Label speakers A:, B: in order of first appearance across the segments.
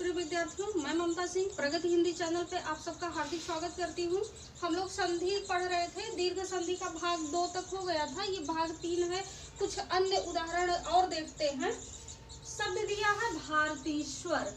A: प्रिय विद्यार्थियों, मैं ममता सिंह प्रगति हिंदी चैनल पे आप सबका हार्दिक स्वागत करती हूँ। हम लोग संधि पढ़ रहे थे। दीर्घ संधि का भाग 2 तक हो गया था, ये भाग 3 है। कुछ अन्य उदाहरण और देखते हैं। शब्द दिया है भारतीश्वर,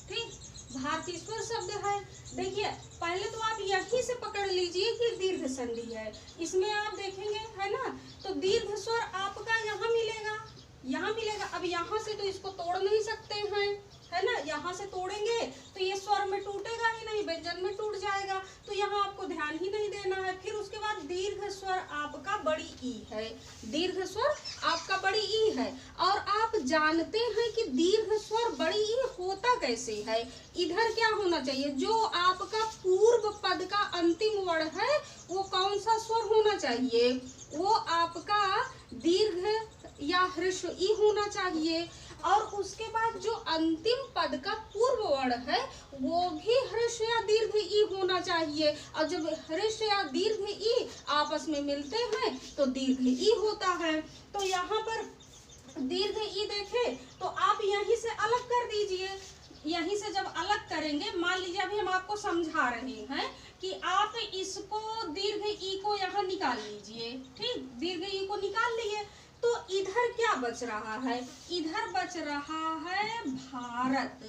A: ठीक। भारतीश्वर शब्द है। देखिए, पहले तो आप यहीं से पकड़ लीजिए कि दीर्घ संधि है। इसमें आप देखेंगे, है ना, तो दीर्घ स्वर आपका यहाँ मिलेगा, यहाँ मिलेगा। अब यहाँ से तो इसको तोड़ नहीं सकते हैं, है ना। यहाँ से तोड़ेंगे तो ये स्वर में टूटेगा ही नहीं, व्यंजन में टूट जाएगा, तो यहाँ आपको ध्यान ही नहीं देना है। फिर उसके बाद दीर्घ स्वर आपका बड़ी ई है, दीर्घ स्वर आपका बड़ी ई है। और आप जानते हैं कि दीर्घ स्वर बड़ी ई होता कैसे है। इधर क्या होना चाहिए, जो आपका पूर्व पद का अंतिम वर्ण है वो कौन सा स्वर होना चाहिए, वो आपका दीर्घ या ह्रस्व ई होना चाहिए। और उसके बाद जो अंतिम पद का पूर्व वर्ण है वो भी ह्रस्व या दीर्घ ई होना चाहिए। और जब ह्रस्व या दीर्घ ई आपस में मिलते हैं तो दीर्घ ई होता है। तो यहाँ पर दीर्घ ई देखें तो आप यहीं से अलग कर दीजिए। यहीं से जब अलग करेंगे, मान लीजिए अभी हम आपको समझा रहे हैं कि आप इसको दीर्घ ई को यहाँ निकाल लीजिए, ठीक। दीर्घ ई को निकाल लिए तो इधर क्या बच रहा है, इधर बच रहा है भारत,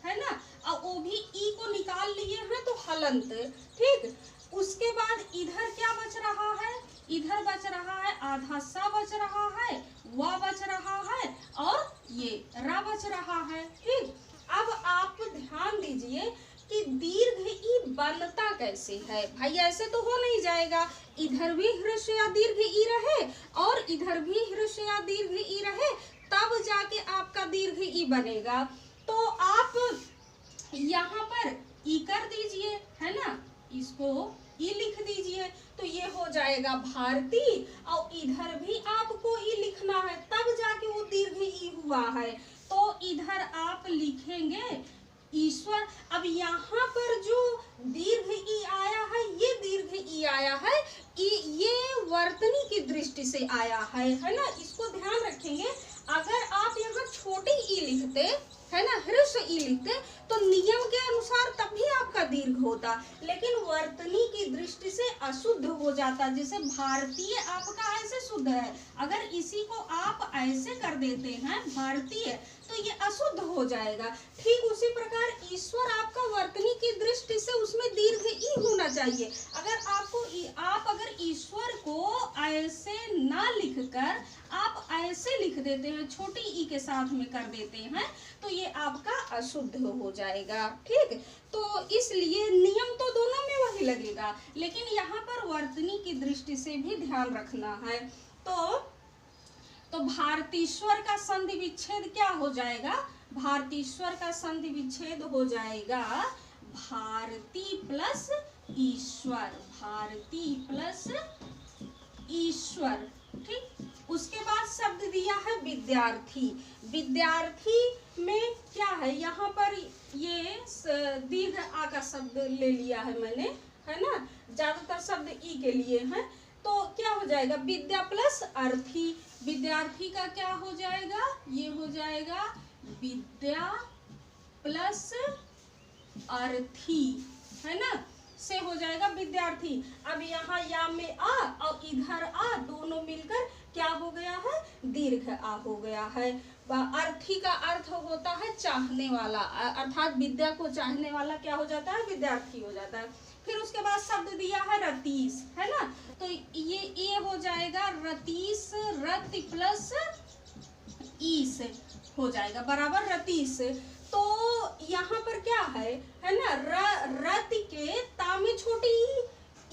A: है ना। और वो भी ई को निकाल लिए हैं तो हलंत, ठीक। उसके बाद इधर क्या बच रहा है, इधर बच रहा है आधा सा बच रहा है, वा बच रहा है और ये रा बच रहा है, ठीक। अब आप ध्यान दीजिए कि दीर्घ ई बनता कैसे है। भाई ऐसे तो हो नहीं जाएगा, इधर भी ह्रस्व या दीर्घ ई रहे और इधर भी ह्रस्व या दीर्घ ई रहे, तब जाके आपका दीर्घ ई बनेगा। तो आप यहाँ पर ई कर दीजिए, है ना, इसको ई लिख दीजिए तो ये हो जाएगा भारती। और इधर भी आपको ई लिखना है, तब जाके वो दीर्घ ई हुआ है। तो इधर आप लिखेंगे ईश्वर। अब यहाँ पर जो दीर्घ ई आया है, ये दीर्घ ई आया है, ये वर्तनी की दृष्टि से आया है ना। इसको ध्यान रखेंगे। अगर आप यहाँ छोटी ई लिखते, है ना, ह्रस्व ई लिखते तो नियम के अनुसार तब भी आपका दीर्घ होता, लेकिन वर्तनी की दृष्टि से अशुद्ध हो जाता। जैसे भारतीय आपका ऐसे शुद्ध है, अगर इसी को आप ऐसे कर देते हैं भारतीय तो ये अशुद्ध हो जाएगा। ठीक उसी प्रकार ईश्वर आपका वर्तनी की दृष्टि से उसमें दीर्घ ई होना चाहिए। अगर आपको आप अगर ईश्वर को ऐसे ना लिखकर आप ऐसे लिख देते हैं, छोटी ई के साथ में कर देते हैं, तो ये आपका अशुद्ध हो जाएगा, ठीक। तो इसलिए नियम तो दोनों में वही लगेगा, लेकिन यहाँ पर वर्तनी की दृष्टि से भी ध्यान रखना है। तो भारतीश्वर का संधि विच्छेद क्या हो जाएगा, भारतीश्वर का संधि विच्छेद हो जाएगा भारती प्लस ईश्वर, भारती प्लस ईश्वर, ठीक। उसके बाद शब्द दिया है विद्यार्थी। विद्यार्थी में क्या है, यहाँ पर ये दीर्घ आ का शब्द ले लिया है मैंने, है ना, ज्यादातर शब्द ई के लिए हैं। तो क्या हो जाएगा, विद्या प्लस अर्थी। विद्यार्थी का क्या हो जाएगा, ये हो जाएगा विद्या प्लस अर्थी, है ना, से हो जाएगा विद्यार्थी। अब यहाँ या में आ और इधर आ, दोनों मिलकर क्या हो गया है, दीर्घ आ हो गया है। अर्थी का अर्थ होता है चाहने वाला, अर्थात विद्या को चाहने वाला क्या हो जाता है, विद्यार्थी हो जाता है। फिर उसके बाद शब्द दिया है रतीश, है ना, तो ये हो जाएगा रतीश, रति प्लस ईस हो जाएगा बराबर रतीश। तो यहाँ पर क्या है ना, रति के ता में छोटी ई,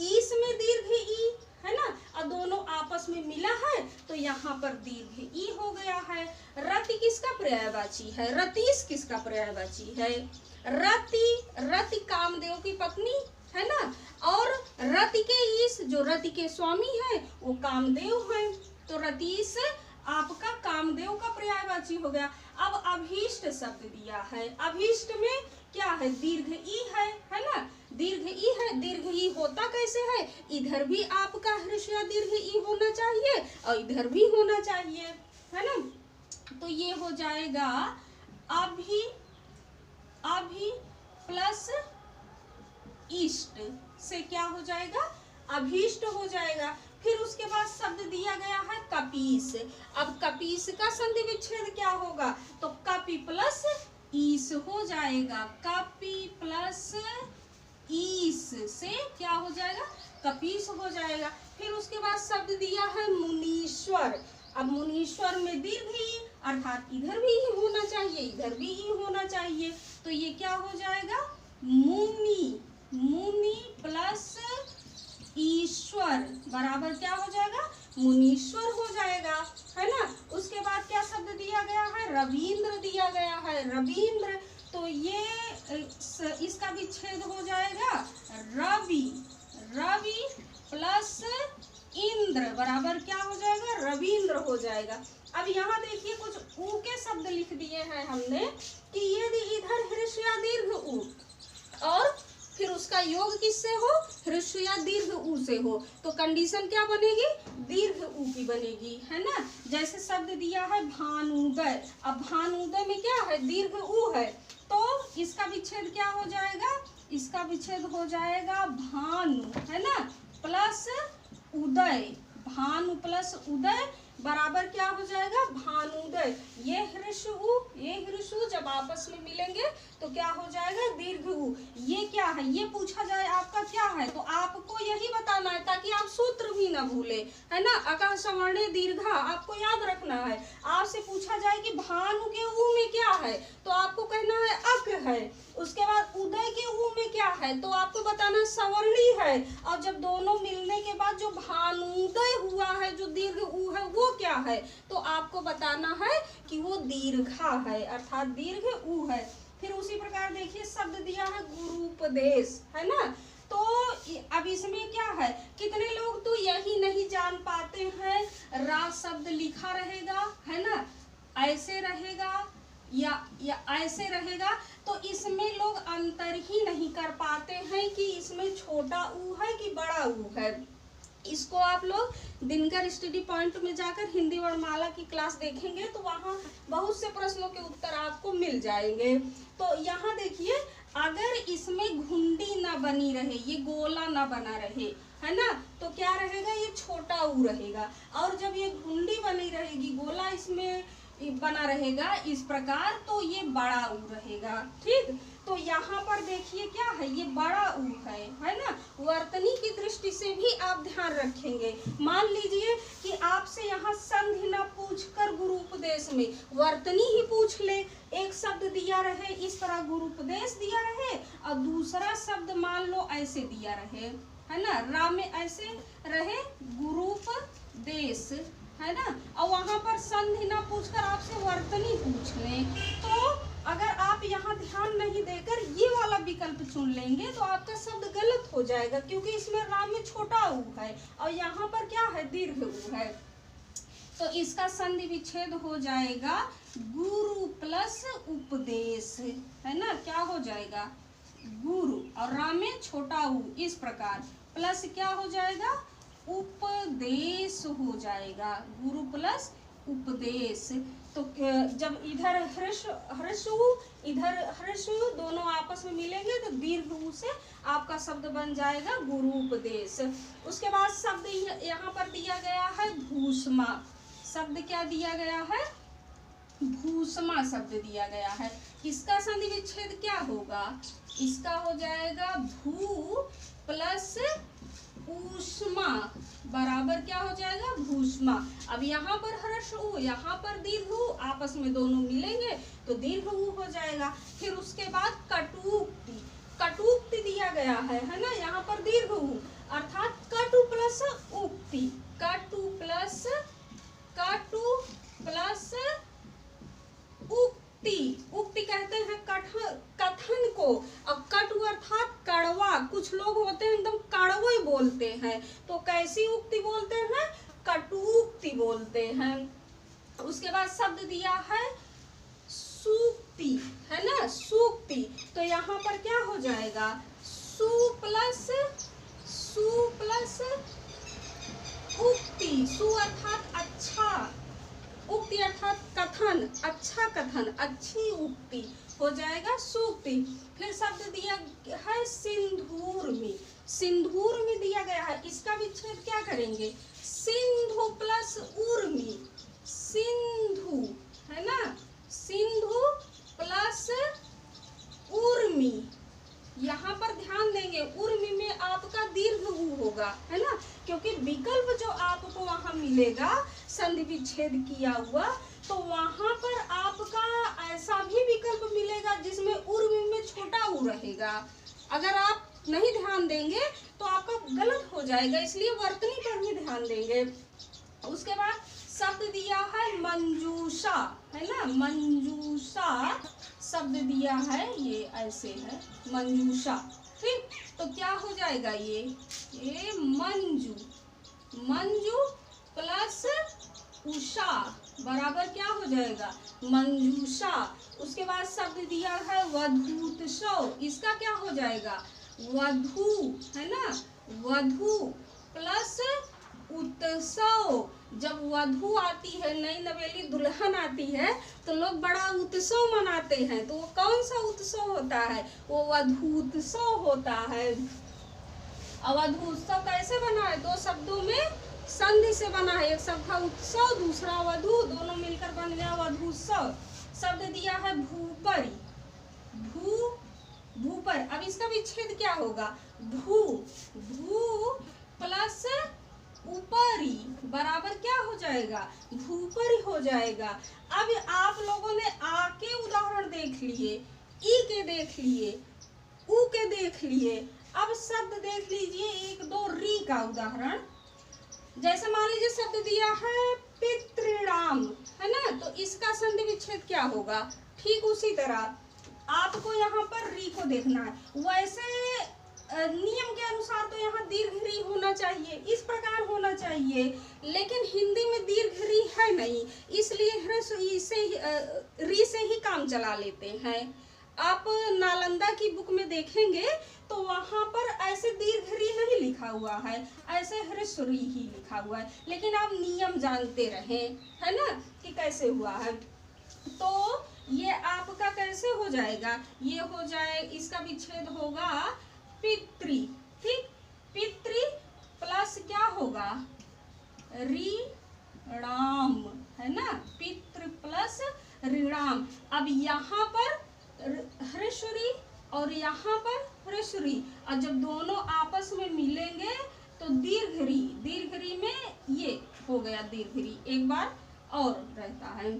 A: ईस में दीर्घ ई, है ना, और दोनों आपस में मिला है तो यहाँ पर दीर्घ ई हो गया है। रति किसका पर्यायवाची है, रतीश किसका पर्यायवाची है, रति कामदेव की पत्नी, है ना, और रति के ईश जो रति के स्वामी है वो कामदेव है। तो रतीश आपका कामदेव का पर्यायवाची हो गया। अब अभीष्ट शब्द दिया है, अभीष्ट में क्या है, दीर्घ ई है ना, दीर्घ ई है। दीर्घ ई होता कैसे है, इधर भी आपका ह्रस्व या दीर्घ ई होना चाहिए और इधर भी होना चाहिए, है ना। तो ये हो जाएगा अभि प्लस इष्ट से क्या हो जाएगा, अभीष्ट हो जाएगा। फिर उसके बाद शब्द दिया गया है कपीस। अब कपीस का संधि विच्छेद क्या होगा, तो कपि प्लस ईस हो जाएगा। कपि प्लस ईस से क्या हो जाएगा, कपीस हो जाएगा। फिर उसके बाद शब्द दिया है मुनीश्वर। अब मुनीश्वर में दीर्घ ई, अर्थात इधर भी ई होना चाहिए, इधर भी ई होना चाहिए, तो ये क्या हो जाएगा, मुनि। मुनि प्लस ईश्वर बराबर क्या हो जाएगा, मुनीश्वर हो जाएगा, है ना। उसके बाद क्या शब्द दिया गया है, रविंद्र दिया गया है, रविंद्र, तो ये इसका विच्छेद हो जाएगा रवि। रवि प्लस इंद्र बराबर क्या हो जाएगा, रविंद्र हो जाएगा। अब यहाँ देखिए कुछ ऊ के शब्द लिख दिए हैं हमने कि यदि इधर हृस्व या दीर्घ ऊ और फिर उसका योग किससे हो, हृस्व या दीर्घ ऊ से हो, तो कंडीशन क्या बनेगी, दीर्घ ऊ की बनेगी, है ना। जैसे शब्द दिया है भानुदय। अब भानुदय में क्या है, दीर्घ ऊ है, तो इसका विच्छेद क्या हो जाएगा, इसका विच्छेद हो जाएगा भानु, है ना, प्लस उदय। भानु प्लस उदय बराबर क्या हो जाएगा, भानुदय। ये हृस्व ऊ, ये हृस्व ऊ जब आपस में मिलेंगे तो क्या हो जाएगा, दीर्घ ऊ। ये क्या है, ये पूछा जाए आपका क्या है, तो आपको यही बताना है ताकि आप सूत्र भी ना भूले, है ना। अकः सवर्णे दीर्घा आपको याद रखना है। आपसे पूछा जाए कि भानु के ऊ में क्या है, तो आपको कहना है अक है। उसके बाद उदय के ऊ में क्या है, तो आपको बताना सवर्णी है। और जब दोनों मिलने के बाद जो भानुदय हुआ है, जो दीर्घ ऊ है, वो क्या है, तो आपको बताना है कि वो दीर्घा है, अर्थात दीर्घ ऊ है। फिर उसी प्रकार देखिए शब्द दिया है गुरुपदेश, है ना। तो अब इसमें क्या है, कितने लोग तो यही नहीं जान पाते हैं, रा शब्द लिखा रहेगा, है ना, ऐसे रहेगा या ऐसे रहेगा, तो इसमें लोग अंतर ही नहीं कर पाते हैं कि इसमें छोटा ऊ है कि बड़ा ऊ है। इसको आप लोग दिनकर स्टडी पॉइंट में जाकर हिंदी वर्णमाला की क्लास देखेंगे तो वहाँ बहुत से प्रश्नों के उत्तर आपको मिल जाएंगे। तो यहाँ देखिए, अगर इसमें घुंडी ना बनी रहे, ये गोला ना बना रहे, है ना, तो क्या रहेगा, ये छोटा ऊ रहेगा। और जब ये घुंडी बनी रहेगी, गोला इसमें बना रहेगा इस प्रकार, तो ये बड़ा ऊ रहेगा, ठीक। तो यहाँ पर देखिए क्या है, ये बड़ा ऊ है ना। वर्तनी की दृष्टि से भी आप ध्यान रखेंगे। मान लीजिए कि आपसे यहाँ संधि न पूछकर गुरुपदेश में वर्तनी ही पूछ ले, एक शब्द दिया रहे इस तरह गुरुपदेश दिया रहे, और दूसरा शब्द मान लो ऐसे दिया रहे, है ना, रा में ऐसे रहे गुरुपदेश, है ना, और वहां पर संधि ना पूछकर आपसे वर्तनी पूछ लें, तो अगर आप यहाँ ध्यान नहीं देकर ये वाला विकल्प चुन लेंगे तो आपका शब्द गलत हो जाएगा, क्योंकि इसमें रा में छोटा ऊ है और यहाँ पर क्या है, दीर्घ ऊ है। तो इसका संधि विच्छेद हो जाएगा गुरु प्लस उपदेश, है ना, क्या हो जाएगा, गुरु और रा में छोटा ऊ, इस प्रकार प्लस क्या हो जाएगा, उपदेश हो जाएगा, गुरु प्लस उपदेश। तो जब इधर हृस्व इधर हृस्व दोनों आपस में मिलेंगे तो दीर्घ ऊ से आपका शब्द बन जाएगा गुरु उपदेश। उसके बाद शब्द यहाँ पर दिया गया है भूषमा। शब्द क्या दिया गया है, भूषमा शब्द दिया गया है। इसका संधि विच्छेद क्या होगा, इसका हो जाएगा भू प्लस ऊष्मा बराबर क्या हो जाएगा, भूष्मा। अब यहाँ पर हर्ष ऊ, यहाँ पर दीर्घ ऊ, आपस में दोनों मिलेंगे तो दीर्घ ऊ हो जाएगा। फिर उसके बाद कटुक्ति, कटुक्ति दिया गया है ना, यहाँ पर दीर्घ ऊ, अर्थात कटु प्लस उक्ति, कटु प्लस उक्ति। उक्ति कहते हैं कथन को, अब कटु अर्थात कड़वा, कुछ लोग होते हैं एकदम कड़वे बोलते हैं, तो कैसी उक्ति बोलते हैं, कटुक्ति बोलते हैं। उसके बाद शब्द दिया है सूक्ति, है ना, सूक्ति, तो यहाँ पर क्या हो जाएगा, सु प्लस उक्ति। सु अर्थात अच्छा, उक्ति अर्थात कथन, अच्छा कथन, अच्छी उक्ति, हो जाएगा सूक्ति। फिर शब्द दिया है सिंधूर में, सिंदूर में दिया गया है, इसका विच्छेद क्या करेंगे, सिंधु प्लस उर्मी, सिंधु है ना, सिंधु प्लस उर्मी। यहाँ पर ध्यान देंगे उर्मी में आपका दीर्घ ऊ होगा, है ना, क्योंकि विकल्प जो आपको वहां मिलेगा संधि विच्छेद किया हुआ, तो वहां पर आपका ऐसा भी विकल्प मिलेगा जिसमें उर्मी में छोटा ऊ रहेगा। अगर आप नहीं ध्यान देंगे तो आपका गलत हो जाएगा, इसलिए वर्तनी पर भी ध्यान देंगे। उसके बाद शब्द दिया है मंजूषा, है ना, मंजूषा शब्द दिया है, ये ऐसे है मंजूषा। ठीक, तो क्या हो जाएगा ये मंजू, मंजू प्लस उषा बराबर क्या हो जाएगा, मंजूषा। उसके बाद शब्द दिया है वधूत्सव, इसका क्या हो जाएगा, वधू, है ना, वधू प्लस उत्सव। जब वधू आती है, नई नवेली दुल्हन आती है, तो लोग बड़ा उत्सव मनाते हैं। तो वो कौन सा उत्सव होता है, वो वधूत्सव होता है। अवधूत्सव कैसे बना है, दो शब्दों में संधि से बना है, एक शब्द था उत्सव, दूसरा वधू, दोनों मिलकर बन गया वधूत्सव। शब्द दिया है भूपरी, भू, भूपर। अब इसका विच्छेद क्या होगा, भू, भू प्लस ऊपरी बराबर क्या हो जाएगा, भूपरी हो जाएगा। अब आप लोगों ने आ के उदाहरण देख लिए, ई के देख लिए, ऊ के देख लिए, अब शब्द देख लीजिए एक दो री का उदाहरण। जैसे मान लीजिए शब्द दिया है पितृणाम, है ना, तो इसका संधि विच्छेद क्या होगा, ठीक उसी तरह आपको यहाँ पर री को देखना है। वैसे नियम के अनुसार तो यहाँ दीर्घ री होना चाहिए, इस प्रकार होना चाहिए, लेकिन हिंदी में दीर्घ री है नहीं, इसलिए री से ही काम चला लेते हैं। आप नालंदा की बुक में देखेंगे तो वहां पर ऐसे दीर्घ री नहीं लिखा हुआ है, ऐसे ह्रस्व री ही लिखा हुआ है, लेकिन आप नियम जानते रहें, है ना, कि कैसे हुआ है। तो ये आपका कैसे हो जाएगा, ये हो जाए, इसका विच्छेद होगा पितृ, ठीक, पितृ प्लस क्या होगा, ऋणाम, है ना, पितृ प्लस ऋणाम। अब यहाँ पर ह्रस्वरी और यहाँ पर ह्रस्वरी, और जब दोनों आपस में मिलेंगे तो दीर्घरी, दीर्घरी में ये हो गया दीर्घरी, एक बार और रहता है,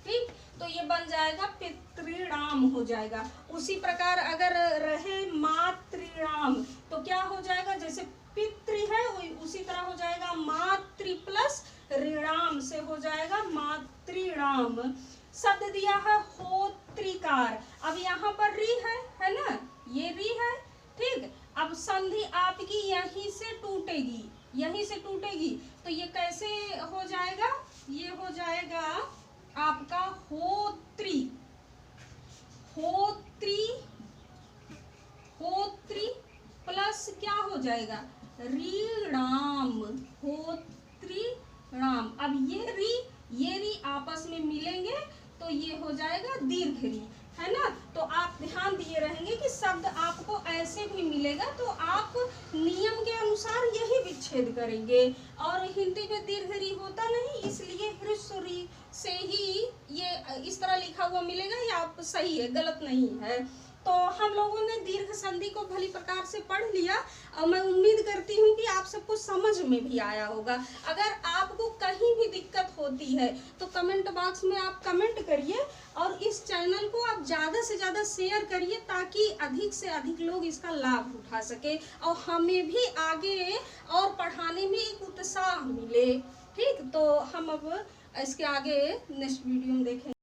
A: ठीक, तो ये बन जाएगा पितृणाम हो जाएगा। उसी प्रकार अगर रहे मातृणाम तो क्या हो जाएगा, जैसे पितृ है उसी तरह हो जाएगा मातृ प्लस ऋणाम से हो जाएगा मातृणाम। शब्द दिया है होत्रिकार, अब यहाँ पर री है ना, ये री है, ठीक। अब संधि आपकी यहीं से टूटेगी, यहीं से टूटेगी, तो ये कैसे हो जाएगा, ये हो जाएगा आपका होत्री, होत्री, होत्री प्लस क्या हो जाएगा, ऋणाम, होत्रिणाम। अब ये री आपस में मिलेंगे तो ये हो जाएगा दीर्घ री, है ना। तो आप ध्यान दिए रहेंगे कि शब्द आपको ऐसे भी मिलेगा तो आप नियम के अनुसार यही विच्छेद करेंगे। और हिंदी में दीर्घ री होता नहीं, इसलिए ह्रस्व री से ही ये इस तरह लिखा हुआ मिलेगा, ये आप सही है, गलत नहीं है। तो हम लोगों ने दीर्घ संधि को भली प्रकार से पढ़ लिया और मैं उम्मीद करती हूँ कि आप सबको समझ में भी आया होगा। अगर आपको कहीं भी दिक्कत होती है तो कमेंट बॉक्स में आप कमेंट करिए और इस चैनल को आप ज़्यादा से ज़्यादा शेयर करिए ताकि अधिक से अधिक लोग इसका लाभ उठा सके और हमें भी आगे और पढ़ाने में एक उत्साह मिले। ठीक, तो हम अब इसके आगे नेक्स्ट वीडियो में देखेंगे।